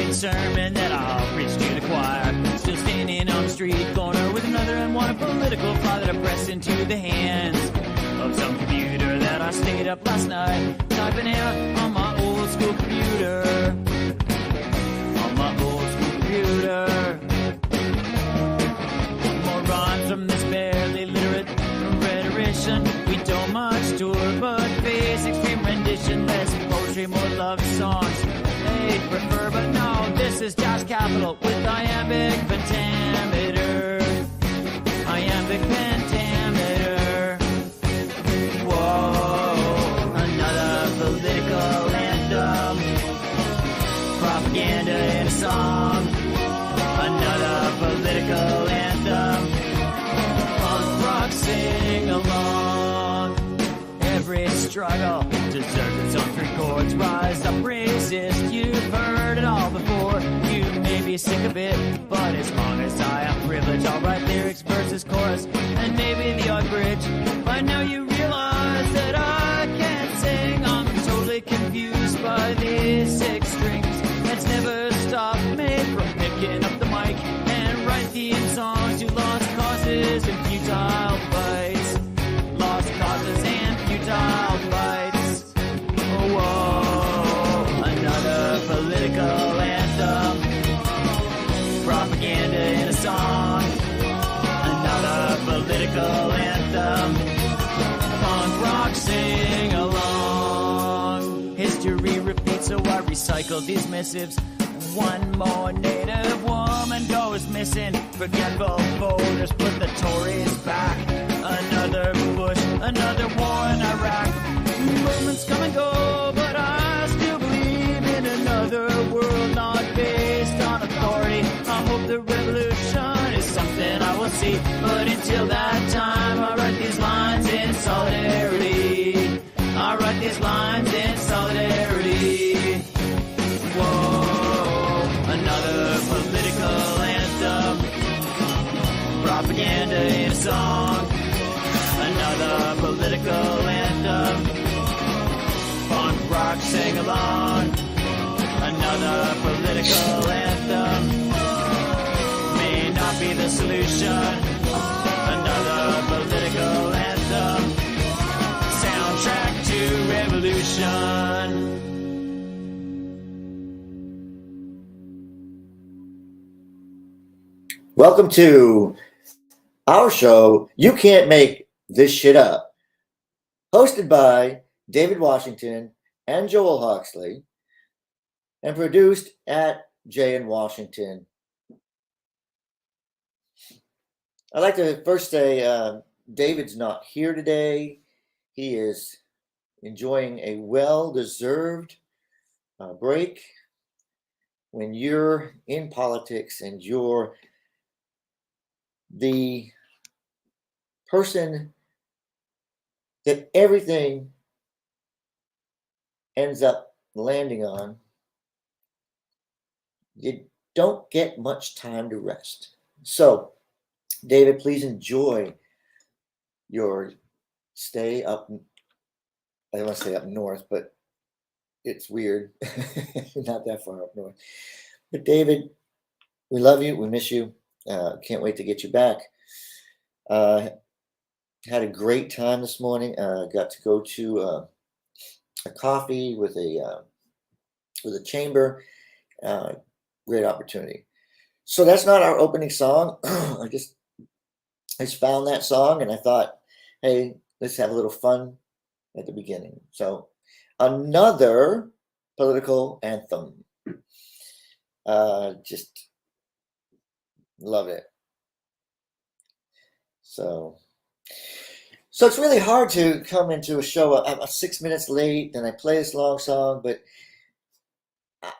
the sermon that I'll preach to the choir. Still standing on the street corner with another unwanted political fly that I press into the hands of some computer that I stayed up last night typing out on my old school computer. On my old school computer. More rhymes from this barely literate rhetorician. We don't much tour, but face extreme rendition. Less poetry, more love songs. They prefer, but no, this is Jazz Capital with iambic pentameter. Iambic pentameter. Whoa, another political anthem. Propaganda in a song. Another political anthem. Punk rock sing along. Every struggle deserves its own three chords. Rise up, resist. You've heard it all before. You may be sick of it, but as long as I have privilege, I'll write lyrics, verses, chorus, and maybe the odd bridge. By now you realize that I can't sing. I'm totally confused by these six strings. That's never stopped me from picking up the mic and write theme songs to lost causes and futile fights. Lost causes and futile fights. Whoa, another political anthem. Propaganda in a song. Another political anthem. Punk rock sing along. History repeats, so I recycle these missives. One more native woman goes missing. Forgetful voters put the Tories back. Another Bush, another war in Iraq. Movements come and go, but I still believe in another world not based on authority. I hope the revolution is something I will see. But until that time, I write these lines in solidarity. I write these lines in solidarity. Whoa, another political anthem. Propaganda in a song. Another political anthem. Punk rock sing along. Another political anthem. May not be the solution. Another political anthem. Soundtrack to revolution. Welcome to our show, You Can't Make This Shit Up, hosted by David Washington and Joel Hawksley, and produced at Jay in Washington. I'd like to first say David's not here today. He is enjoying a well-deserved break. When you're in politics and you're the person that everything ends up landing on, you don't get much time to rest. So, David, please enjoy your stay up. I don't want to say up north, but it's weird. Not that far up north. But David, we love you. We miss you. Can't wait to get you back. Had a great time this morning. Got to go to a coffee with a chamber. Great opportunity. So that's not our opening song. I just found that song and I thought, hey, let's have a little fun at the beginning. So another political anthem. Just love it. So it's really hard to come into a show. I'm 6 minutes late and I play this long song, but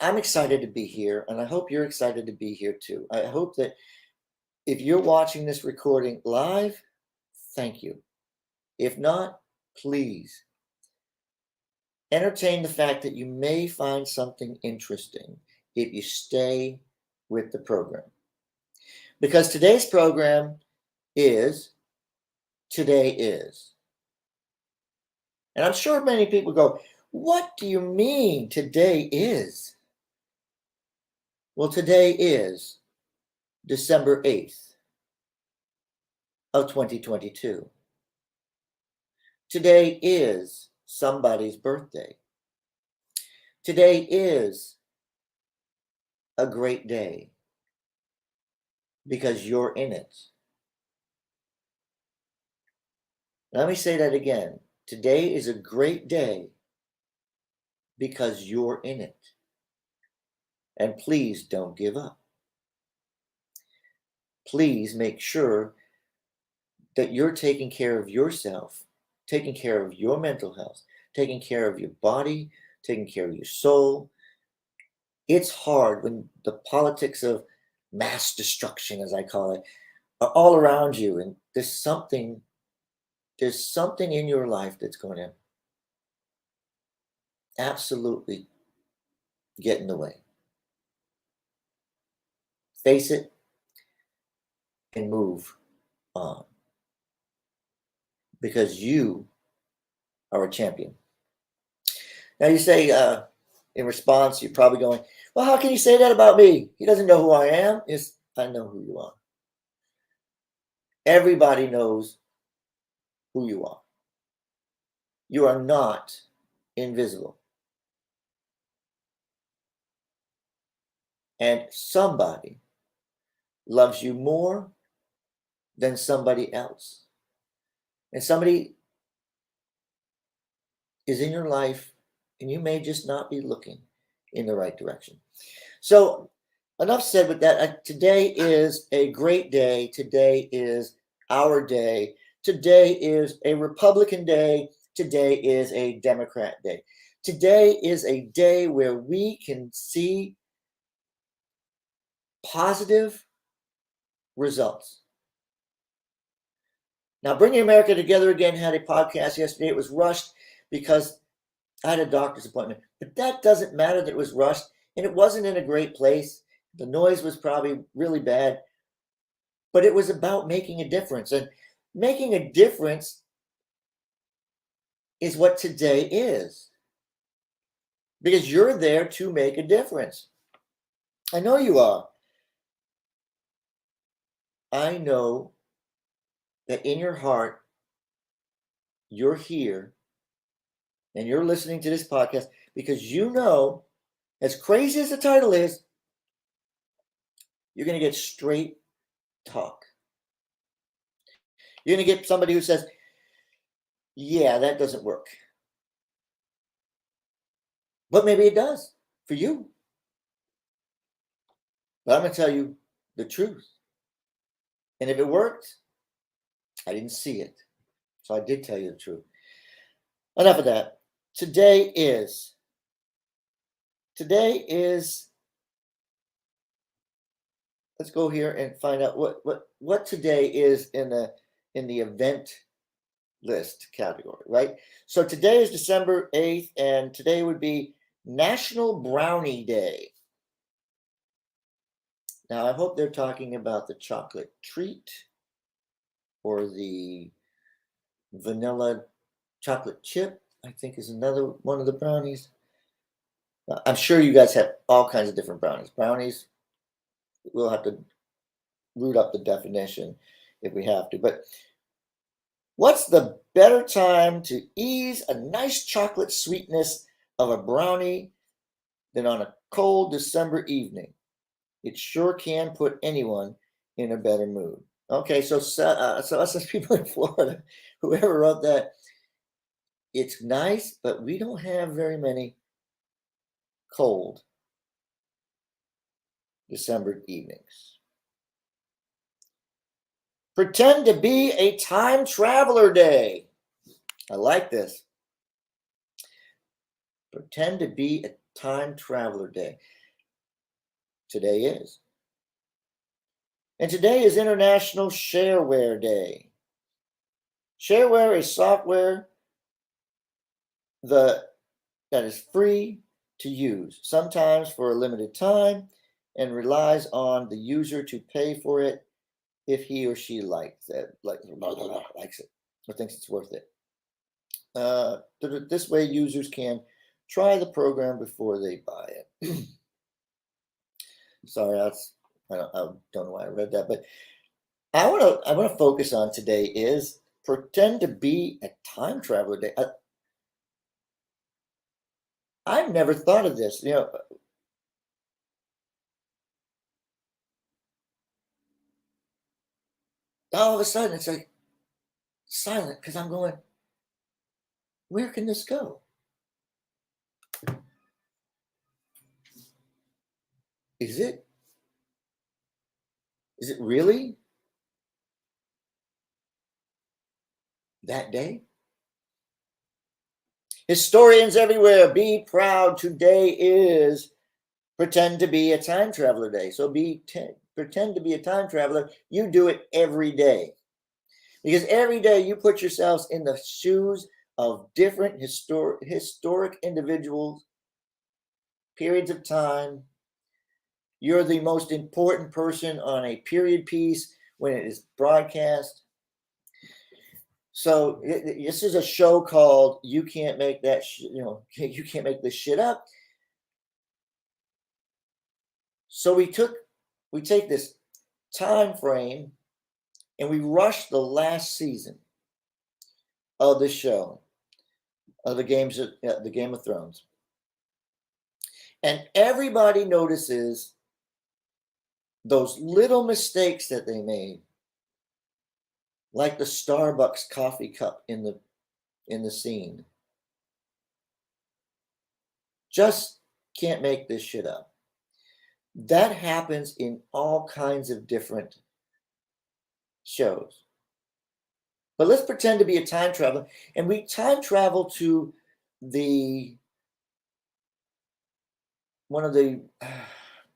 I'm excited to be here, and I hope you're excited to be here too. I hope that if you're watching this recording live, thank you. If not, please entertain the fact that you may find something interesting if you stay with the program. Because today's program is Today Is. And I'm sure many people go, what do you mean today is? Well, today is December 8th of 2022. Today is somebody's birthday. Today is a great day because you're in it. Let me say that again. Today is a great day because you're in it. And please don't give up. Please make sure that you're taking care of yourself, taking care of your mental health, taking care of your body, taking care of your soul. It's hard when the politics of mass destruction, as I call it, are all around you, and there's something in your life that's going to absolutely get in the way. Face it and move on, because you are a champion. Now you say, in response, you're probably going, well, how can he say that about me? He doesn't know who I am. Yes, I know who you are. Everybody knows who you are. You are not invisible. And somebody loves you more than somebody else. And somebody is in your life, and you may just not be looking in the right direction. So enough said with that. Today is a great day. Today is our day. Today is a Republican day. Today is a Democrat day. Today is a day where we can see positive results. Now, Bringing America Together Again had a podcast yesterday. It was rushed because I had a doctor's appointment, but that doesn't matter that it was rushed, and it wasn't in a great place. The noise was probably really bad, but it was about making a difference, and making a difference is what today is, because you're there to make a difference. I know you are. I know that in your heart, you're here and you're listening to this podcast because you know, as crazy as the title is, you're going to get straight talk. You're going to get somebody who says, yeah, that doesn't work. But maybe it does for you. But I'm going to tell you the truth. And if it worked, I didn't see it. So I did tell you the truth. Enough of that. Today is, let's go here and find out what today is in the event list category, right? So today is December 8th, and today would be National Brownie Day. Now, I hope they're talking about the chocolate treat or the vanilla chocolate chip, I think is another one of the brownies. I'm sure you guys have all kinds of different brownies. Brownies, we'll have to root up the definition if we have to. But what's the better time to ease a nice chocolate sweetness of a brownie than on a cold December evening? It sure can put anyone in a better mood. Okay, so us people in Florida, whoever wrote that, it's nice, but we don't have very many cold December evenings. Pretend to be a time traveler day. I like this. Pretend to be a time traveler day. Today is. And today is International Shareware Day. Shareware is software that is free to use, sometimes for a limited time, and relies on the user to pay for it if he or she likes it, or thinks it's worth it. This way, users can try the program before they buy it. Sorry, I don't know why I read that, but I want to focus on today is pretend to be a time traveler day. I've never thought of this. All of a sudden it's like silent because I'm going, where can this go? Is it really that day? Historians everywhere, be proud. Today is pretend to be a time traveler day. So pretend to be a time traveler. You do it every day. Because every day you put yourselves in the shoes of different historic individuals, periods of time. You're the most important person on a period piece when it is broadcast. So this is a show called "You Can't Make That," you can't make this shit up. So we take this time frame and we rush the last season of the show of the Game of Thrones, and everybody notices those little mistakes that they made, like the Starbucks coffee cup in the scene. Just can't make this shit up. That happens in all kinds of different shows. But let's pretend to be a time traveler, and we time travel to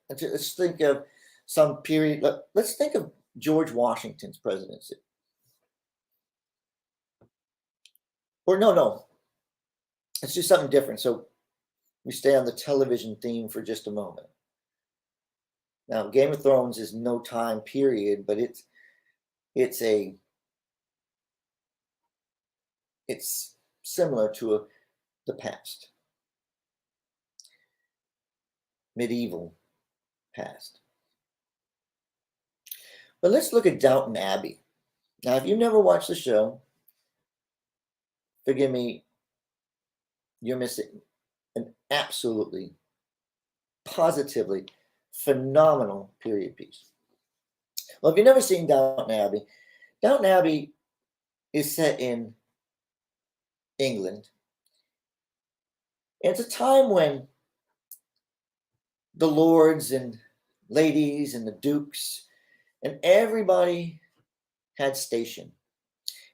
let's think of some period. Let's think of George Washington's presidency. Or no, let's do something different. So we stay on the television theme for just a moment. Now, Game of Thrones is no time period, but it's similar to the past, medieval past. But let's look at Downton Abbey. Now, if you've never watched the show, forgive me, you're missing an absolutely, positively phenomenal period piece. Well, if you've never seen Downton Abbey is set in England. And it's a time when the lords and ladies and the dukes and everybody had station.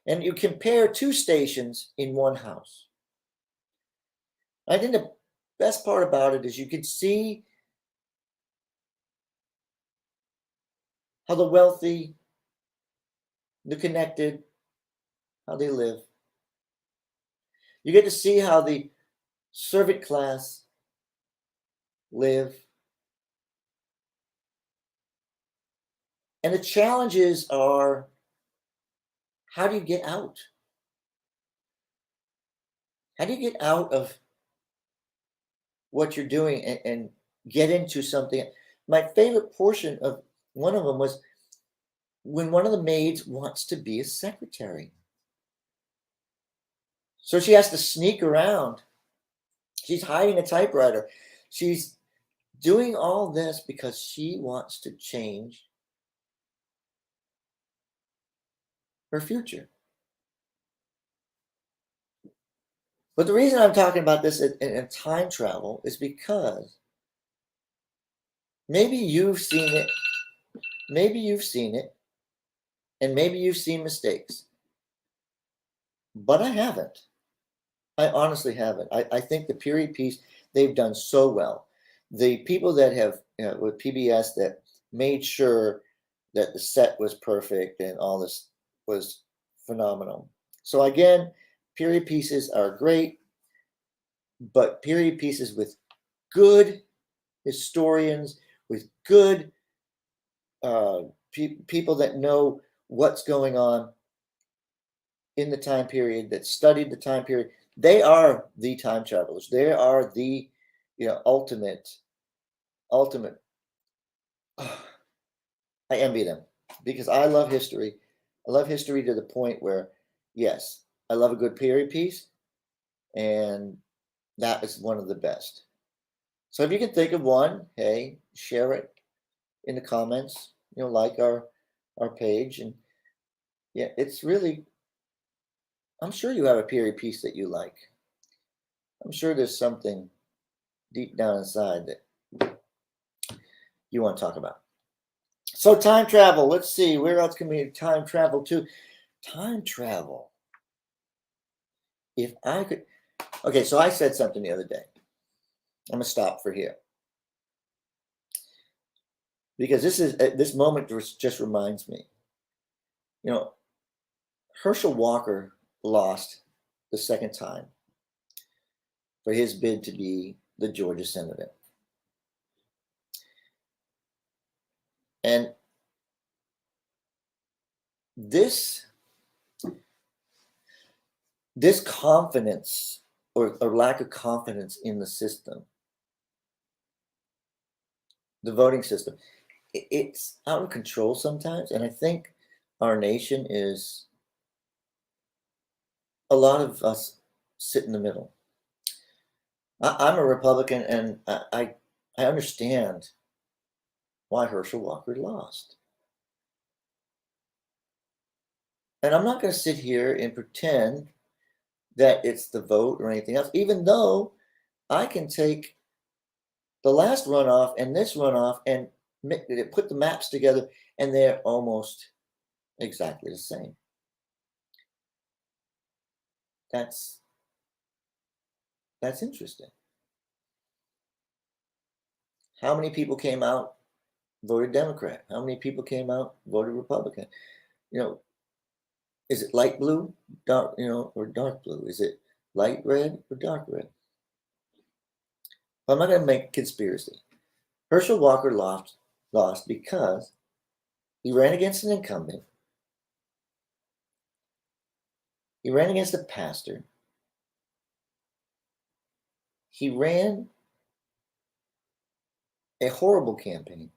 And you compare two stations in one house. I think the best part about it is you can see how the wealthy, the connected, how they live. You get to see how the servant class live. And the challenges are, how do you get out? How do you get out of what you're doing and get into something? My favorite portion of one of them was when one of the maids wants to be a secretary. So she has to sneak around. She's hiding a typewriter. She's doing all this because she wants to change her future. But the reason I'm talking about this in time travel is because maybe you've seen it, and maybe you've seen mistakes. But I haven't. I honestly haven't. I think the period piece, they've done so well. The people that have, with PBS, that made sure that the set was perfect and all this was phenomenal. So again, period pieces are great, but period pieces with good historians, with good people that know what's going on in the time period, that studied the time period, they are the time travelers. They are the ultimate I envy them because I love history. I love history to the point where, yes, I love a good period piece, and that is one of the best. So if you can think of one, hey, share it in the comments. Like our page, and yeah, it's really. I'm sure you have a period piece that you like. I'm sure there's something deep down inside that you want to talk about. So time travel. Let's see, where else can we time travel to? Time travel. If I could. Okay, so I said something the other day. I'm gonna stop for here because this moment just reminds me. Herschel Walker lost the second time for his bid to be the Georgia senator, and this confidence or lack of confidence in the system, the voting system, it's out of control sometimes. And I think our nation is, a lot of us sit in the middle. I'm a Republican, and I understand why Herschel Walker lost. And I'm not going to sit here and pretend that it's the vote or anything else, even though I can take the last runoff and this runoff and put the maps together, and they're almost exactly the same. That's interesting. How many people came out, voted Democrat? How many people came out, voted Republican? Is it light blue, dark, or dark blue? Is it light red or dark red? I'm not going to make conspiracy. Herschel Walker lost because he ran against an incumbent. He ran against a pastor. He ran a horrible campaign.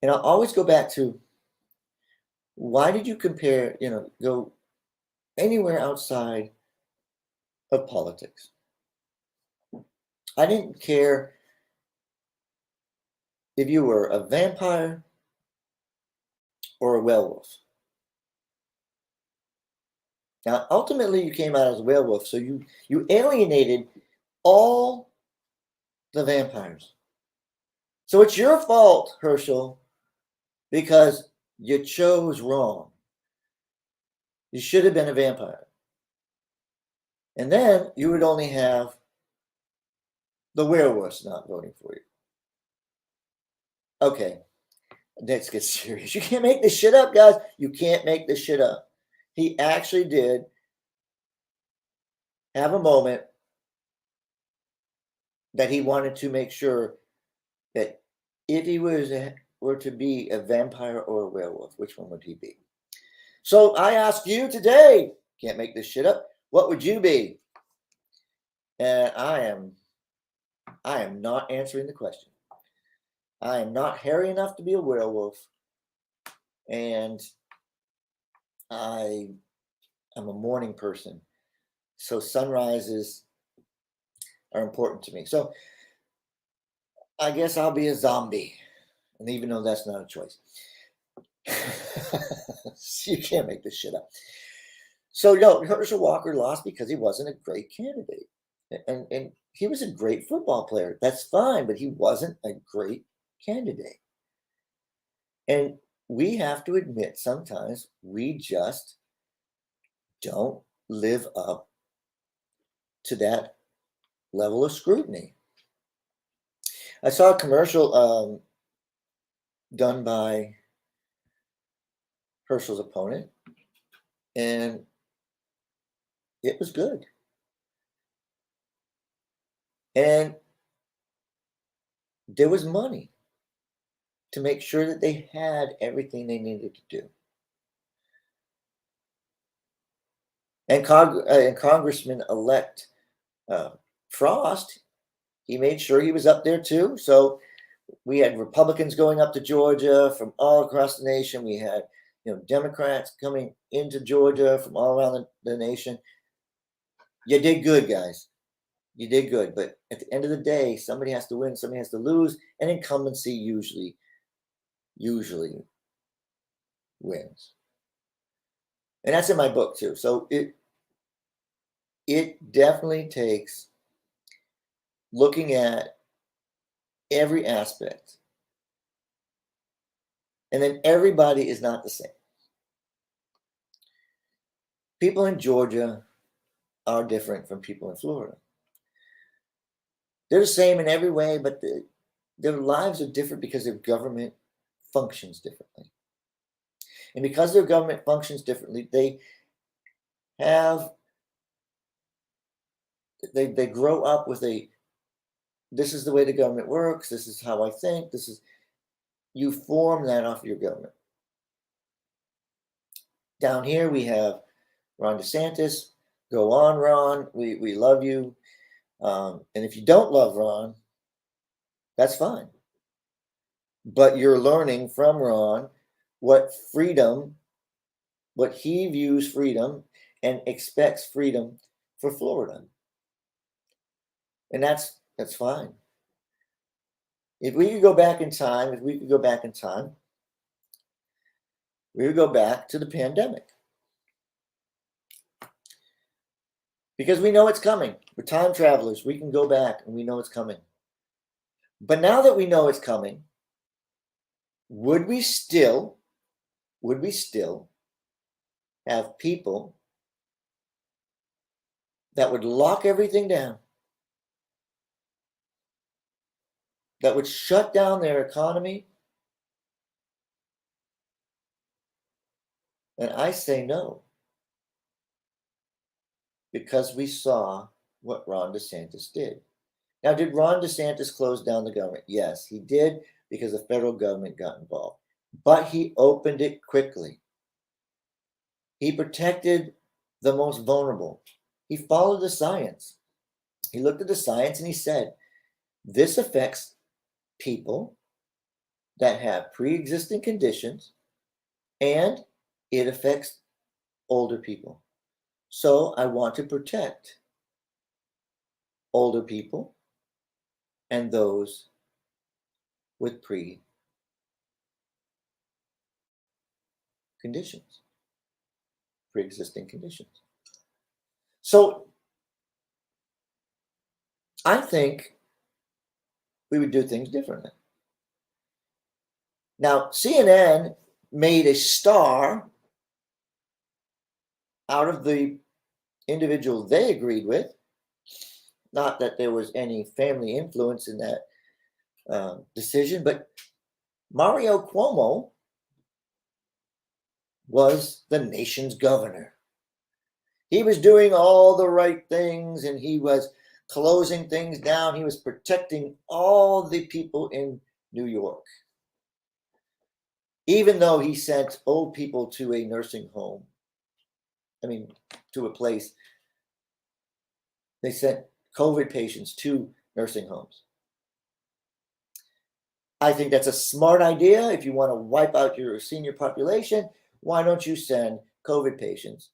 And I'll always go back to, why did you compare, go anywhere outside of politics? I didn't care if you were a vampire or a werewolf. Now, ultimately, you came out as a werewolf, so you alienated all the vampires. So it's your fault, Herschel, because you chose wrong. You should have been a vampire. And then you would only have the werewolves not voting for you. Okay, let's get serious. You can't make this shit up, guys. You can't make this shit up. He actually did have a moment that he wanted to make sure that if he were to be a vampire or a werewolf, which one would he be? So I ask you today, can't make this shit up, what would you be? And I am not answering the question. I am not hairy enough to be a werewolf, and I am a morning person. So sunrises are important to me. So I guess I'll be a zombie. And even though that's not a choice. You can't make this shit up. So Herschel Walker lost because he wasn't a great candidate. And he was a great football player. That's fine, but he wasn't a great candidate. And we have to admit sometimes we just don't live up to that level of scrutiny. I saw a commercial done by Herschel's opponent, and it was good. And there was money to make sure that they had everything they needed to do. And Congressman-elect Frost, he made sure he was up there too. So We had Republicans going up to Georgia from all across the nation. We had, Democrats coming into Georgia from all around the nation. You did good, guys. You did good. But at the end of the day, somebody has to win, somebody has to lose, and incumbency usually wins. And that's in my book too. So it definitely takes looking at every aspect. And then everybody is not the same. People in Georgia are different from people in Florida. They're the same in every way, but their lives are different because their government functions differently. And because their government functions differently, they grow up with this is the way the government works, this is how I think, you form that off your government. Down here we have Ron DeSantis. Go on, Ron. We love you. And if you don't love Ron, that's fine. But you're learning from Ron what he views freedom and expects freedom for Florida. And that's fine. If we could go back in time, we would go back to the pandemic. Because we know it's coming. We're time travelers. We can go back and we know it's coming. But now that we know it's coming, would we still have people that would lock everything down, that would shut down their economy? And I say no. Because we saw what Ron DeSantis did. Now, did Ron DeSantis close down the government? Yes, he did, because the federal government got involved. But he opened it quickly. He protected the most vulnerable. He followed the science. He looked at the science and he said, this affects people that have pre-existing conditions, and it affects older people. So I want to protect older people and those with pre-existing conditions. So I think we would do things differently. Now, CNN made a star out of the individual they agreed with. Not that there was any family influence in that decision, but Mario Cuomo was the nation's governor. He was doing all the right things, and he was closing things down. He was protecting all the people in New York. Even though he sent old people to a nursing home, to a place, they sent COVID patients to nursing homes. I think that's a smart idea. If you want to wipe out your senior population, why don't you send COVID patients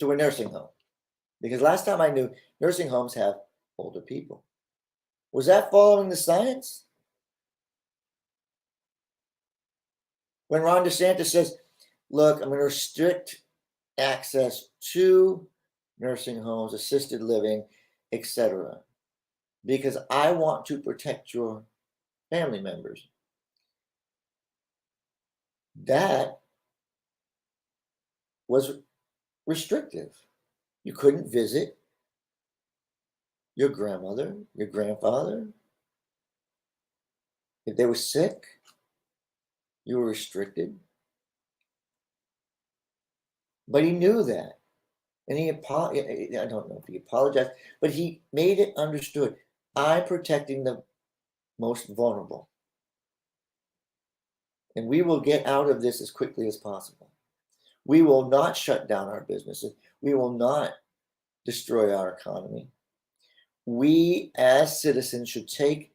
to a nursing home? Because last time I knew, nursing homes have older people. Was that following the science? When Ron DeSantis says, look, I'm going to restrict access to nursing homes, assisted living, etc., because I want to protect your family members. That was restrictive. You couldn't visit your grandmother, your grandfather. If they were sick, you were restricted. But he knew that. And I don't know if he apologized, but he made it understood. I'm protecting the most vulnerable. And we will get out of this as quickly as possible. We will not shut down our businesses. We will not destroy our economy. We as citizens should take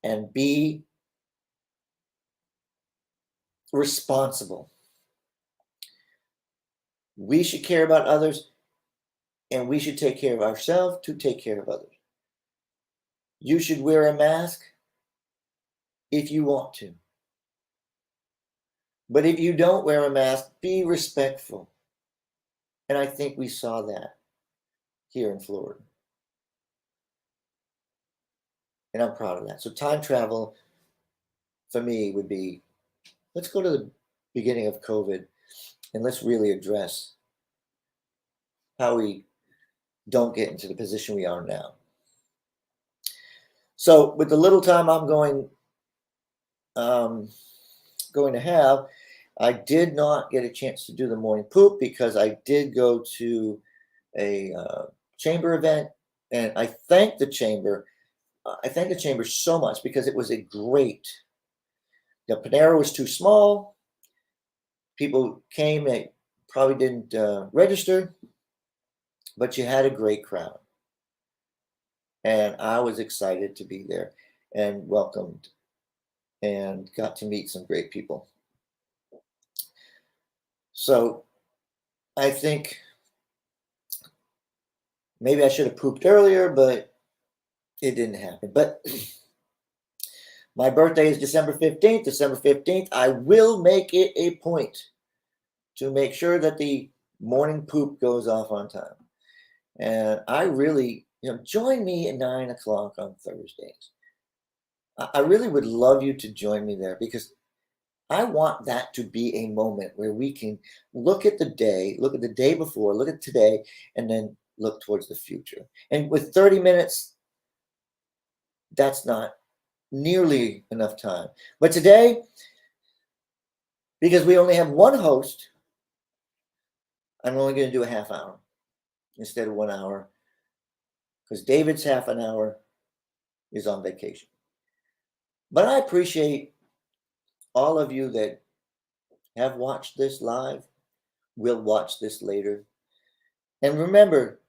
and be responsible. We should care about others, and we should take care of ourselves to take care of others. You should wear a mask if you want to. But if you don't wear a mask, be respectful. And I think we saw that here in Florida. And I'm proud of that. So time travel for me would be, let's go to the beginning of COVID and let's really address how we don't get into the position we are now. So with the little time I'm going to have, I did not get a chance to do the morning poop because I did go to a chamber event, and I thank the chamber. I thank the chamber so much because it was a great. The Panera was too small. People came, they probably didn't register, but you had a great crowd. And I was excited to be there and welcomed and got to meet some great people. So I think maybe I should have pooped earlier, but it didn't happen. But my birthday is December 15th. December 15th, I will make it a point to make sure that the morning poop goes off on time. And I really, join me at 9 o'clock on Thursdays. I really would love you to join me there because I want that to be a moment where we can look at the day before, look at today, and then look towards the future. And with 30 minutes, that's not nearly enough time. But today, because we only have one host, I'm only going to do a half hour instead of 1 hour because David's half an hour is on vacation. But I appreciate all of you that have watched this live, will watch this later. And remember,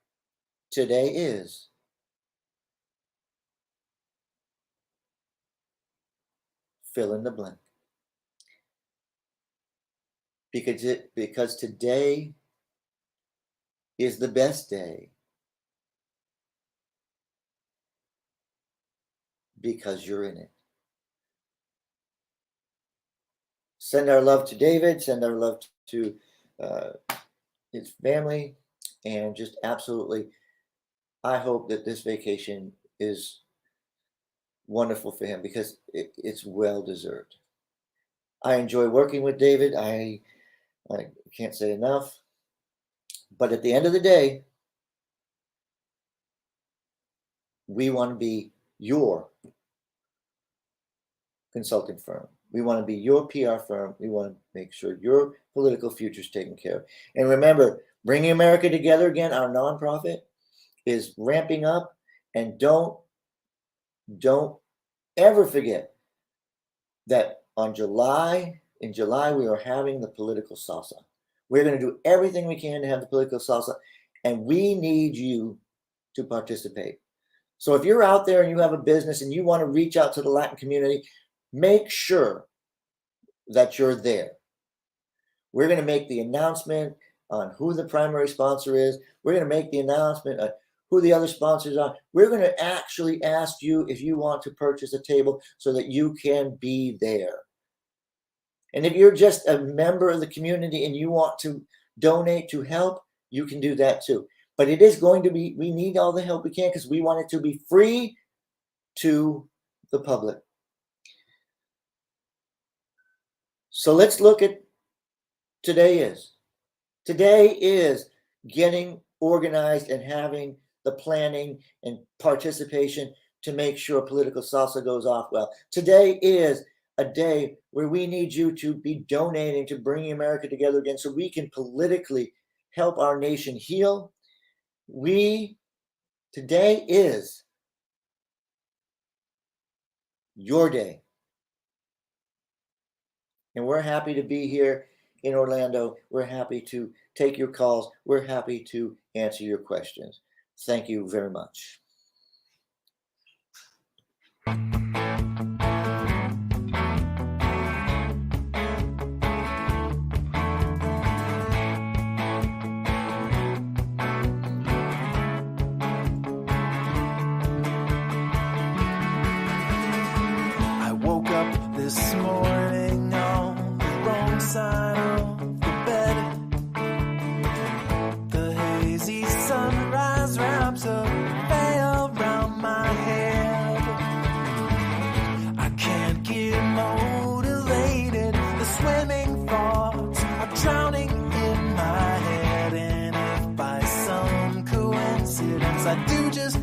today is fill in the blank. Because today is the best day because you're in it. Send our love to David, send our love to his family, and just absolutely, I hope that this vacation is wonderful for him because it's well deserved. I enjoy working with David. I can't say enough. But at the end of the day, we want to be your consulting firm. We want to be your PR firm. We want to make sure your political future is taken care of. And remember, Bringing America Together Again, our nonprofit, is ramping up. And don't ever forget that in July, we are having the political salsa. We're going to do everything we can to have the political salsa, and we need you to participate. So if you're out there and you have a business and you want to reach out to the Latin community, make sure that you're there. We're going to make the announcement on who the primary sponsor is. We're going to make the announcement on who the other sponsors are. We're going to actually ask you if you want to purchase a table so that you can be there. And if you're just a member of the community and you want to donate to help, you can do that too. But it is going to be, we need all the help we can because we want it to be free to the public. So let's look at today is. Today is getting organized and having the planning and participation to make sure political salsa goes off well. Today is a day where we need you to be donating to Bringing America Together Again so we can politically help our nation heal. Today is your day. And we're happy to be here in Orlando. We're happy to take your calls. We're happy to answer your questions. Thank you very much. I do just